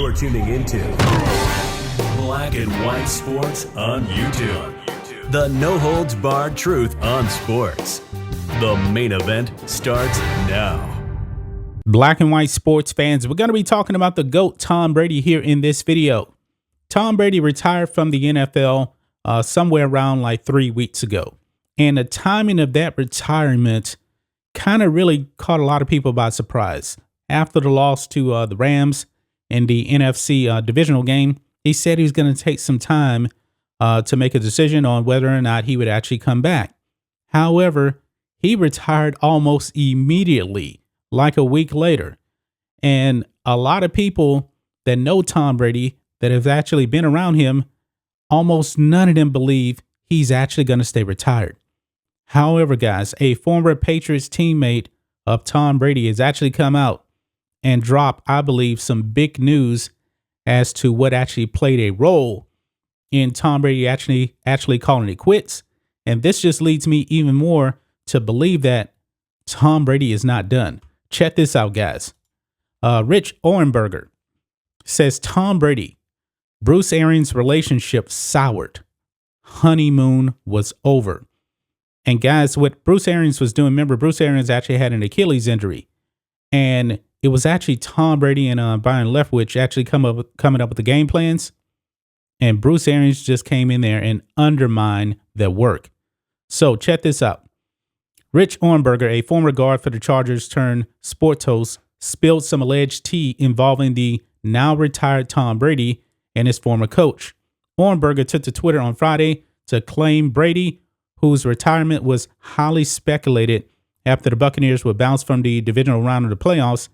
You're tuning into Black and White Sports on YouTube. The no-holds-barred truth on sports. The main event starts now. Black and white sports fans, we're going to be talking about the GOAT Tom Brady here in this video. Tom Brady retired from the NFL somewhere around like 3 weeks ago. And the timing of that retirement kind of really caught a lot of people by surprise. After the loss to the Rams in the NFC divisional game, he said he was going to take some time to make a decision on whether or not he would actually come back. However, he retired almost immediately, like a week later. And a lot of people that know Tom Brady, that have actually been around him, almost none of them believe he's actually going to stay retired. However, guys, a former Patriots teammate of Tom Brady has actually come out and dropped, I believe, some big news as to what actually played a role in Tom Brady actually calling it quits. And this just leads me even more to believe that Tom Brady is not done. Check this out, guys. Rich Orenberger says Tom Brady, Bruce Arians' relationship soured. Honeymoon was over. And guys, what Bruce Arians was doing, remember, Bruce Arians actually had an Achilles injury. And it was actually Tom Brady and Byron Leftwich actually coming up with the game plans. And Bruce Arians just came in there and undermined their work. So check this out. Rich Orenberger, a former guard for the Chargers turned sports host, spilled some alleged tea involving the now retired Tom Brady and his former coach. Orenberger took to Twitter on Friday to claim Brady, whose retirement was highly speculated after the Buccaneers were bounced from the divisional round of the playoffs,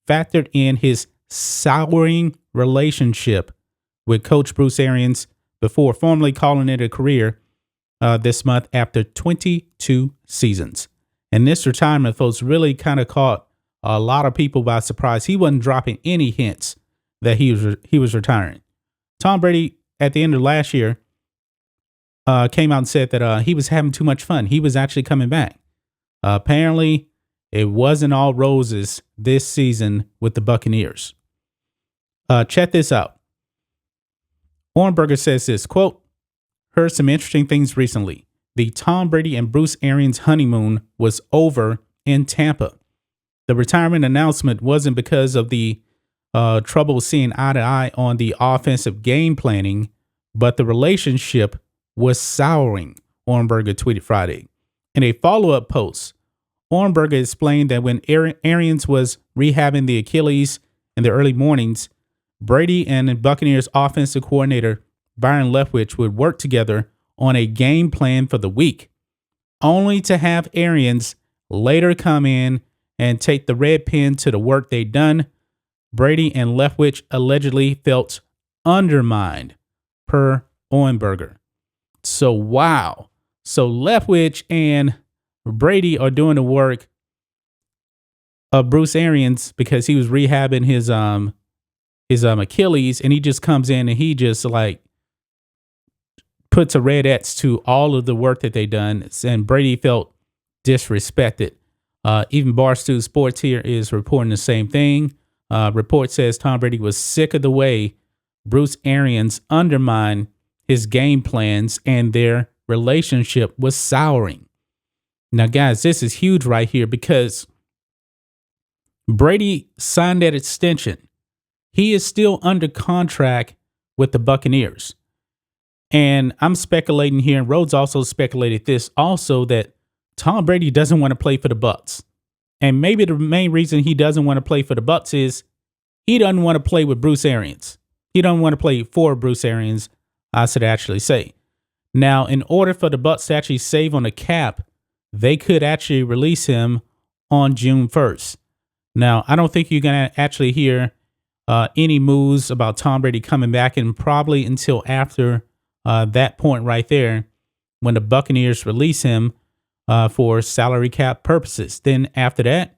factored in his souring relationship with Coach Bruce Arians before formally calling it a career this month after 22 seasons. And this retirement, folks, really kind of caught a lot of people by surprise. He wasn't dropping any hints that he was retiring. Tom Brady, at the end of last year, came out and said that he was having too much fun. He was actually coming back. Apparently, it wasn't all roses this season with the Buccaneers. Check this out. Orenberger says this, quote, heard some interesting things recently. The Tom Brady and Bruce Arians honeymoon was over in Tampa. The retirement announcement wasn't because of the trouble seeing eye to eye on the offensive game planning, but the relationship was souring, Orenberger tweeted Friday. In a follow-up post, Orenberger explained that when Arians was rehabbing the Achilles in the early mornings, Brady and the Buccaneers offensive coordinator Byron Leftwich would work together on a game plan for the week, only to have Arians later come in and take the red pen to the work they'd done. Brady and Leftwich allegedly felt undermined, per Orenberger. So, wow. So Leftwich and Brady are doing the work of Bruce Arians because he was rehabbing his Achilles, and he just comes in and he just like puts a red X to all of the work that they done. And Brady felt disrespected. Even Barstool Sports here is reporting the same thing. Report says Tom Brady was sick of the way Bruce Arians undermined his game plans and their relationship was souring. Now, guys, this is huge right here because Brady signed that extension. He is still under contract with the Buccaneers. And I'm speculating here, and Rhodes also speculated this also, that Tom Brady doesn't want to play for the Bucs. And maybe the main reason he doesn't want to play for the Bucs is he doesn't want to play with Bruce Arians. He doesn't want to play for Bruce Arians, I should actually say. Now, in order for the Bucs to actually save on the cap, they could actually release him on June 1st. Now, I don't think you're going to actually hear any moves about Tom Brady coming back, and probably until after that point right there, when the Buccaneers release him for salary cap purposes. Then after that,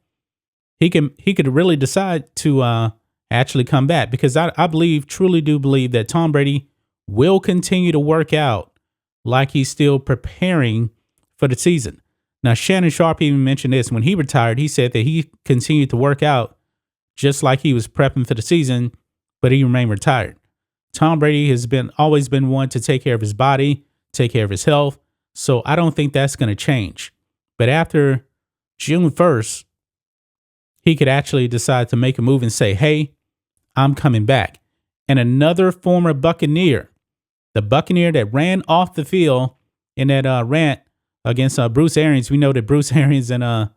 he could really decide to actually come back, because I truly do believe that Tom Brady will continue to work out like he's still preparing for the season. Now, Shannon Sharpe even mentioned this. When he retired, he said that he continued to work out just like he was prepping for the season but he remained retired. Tom Brady has always been one to take care of his body, take care of his health. So I don't think that's going to change. But after June 1st, he could actually decide to make a move and say, hey, I'm coming back. And another former Buccaneer, the Buccaneer that ran off the field in that rant against Bruce Arians. We know that Bruce Arians and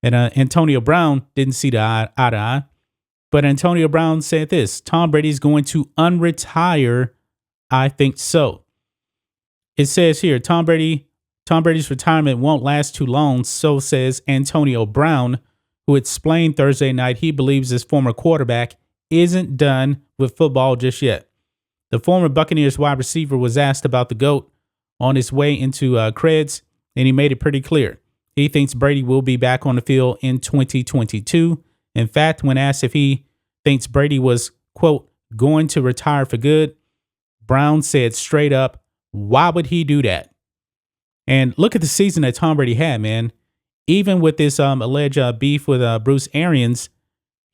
Antonio Brown didn't see eye to eye. But Antonio Brown said this: Tom Brady's going to unretire. I think so. It says here, Tom Brady's retirement won't last too long, so says Antonio Brown, who explained Thursday night he believes his former quarterback isn't done with football just yet. The former Buccaneers wide receiver was asked about the GOAT on his way into Creds, and he made it pretty clear. He thinks Brady will be back on the field in 2022. In fact, when asked if he thinks Brady was, quote, going to retire for good, Brown said straight up, why would he do that? And look at the season that Tom Brady had, man. Even with this alleged beef with Bruce Arians,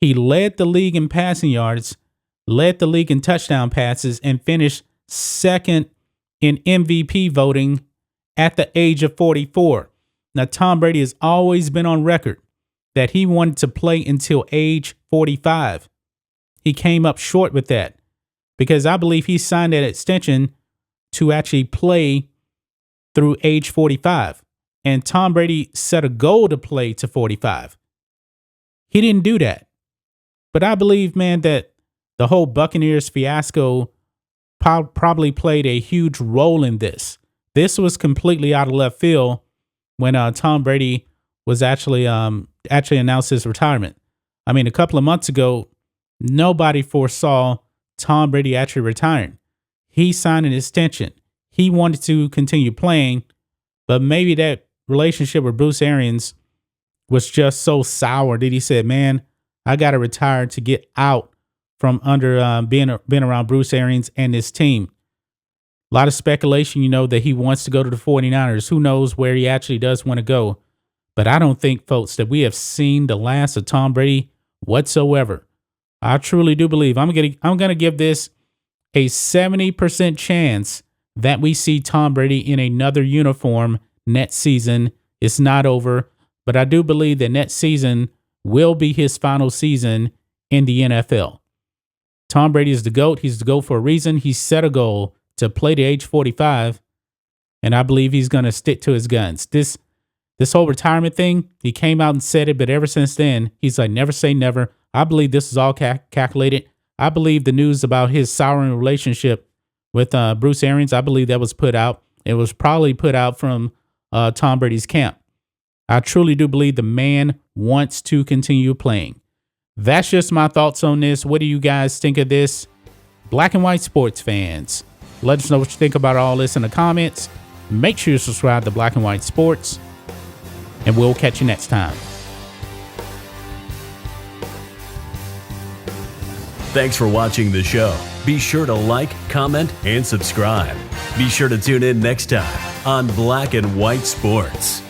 he led the league in passing yards, led the league in touchdown passes, and finished second in MVP voting at the age of 44. Now, Tom Brady has always been on record that he wanted to play until age 45. He came up short with that because I believe he signed that extension to actually play through age 45. And Tom Brady set a goal to play to 45. He didn't do that. But I believe, man, that the whole Buccaneers fiasco probably played a huge role in this. This was completely out of left field when Tom Brady was actually announced his retirement. I mean, a couple of months ago, nobody foresaw Tom Brady actually retiring. He signed an extension. He wanted to continue playing, but maybe that relationship with Bruce Arians was just so sour that he said, man, I got to retire to get out from under being around Bruce Arians and his team. A lot of speculation, that he wants to go to the 49ers. Who knows where he actually does want to go. But I don't think, folks, that we have seen the last of Tom Brady whatsoever. I truly do believe I'm gonna give this a 70% chance that we see Tom Brady in another uniform next season. It's not over, but I do believe that next season will be his final season in the NFL. Tom Brady is the GOAT. He's the GOAT for a reason. He set a goal to play to age 45, and I believe he's going to stick to his guns. This whole retirement thing, he came out and said it, but ever since then, he's like, never say never. I believe this is all calculated. I believe the news about his souring relationship with Bruce Arians, I believe that was put out. It was probably put out from Tom Brady's camp. I truly do believe the man wants to continue playing. That's just my thoughts on this. What do you guys think of this? Black and white sports fans, let us know what you think about all this in the comments. Make sure you subscribe to Black and White Sports, and we'll catch you next time. Thanks for watching the show. Be sure to like, comment, and subscribe. Be sure to tune in next time on Black and White Sports.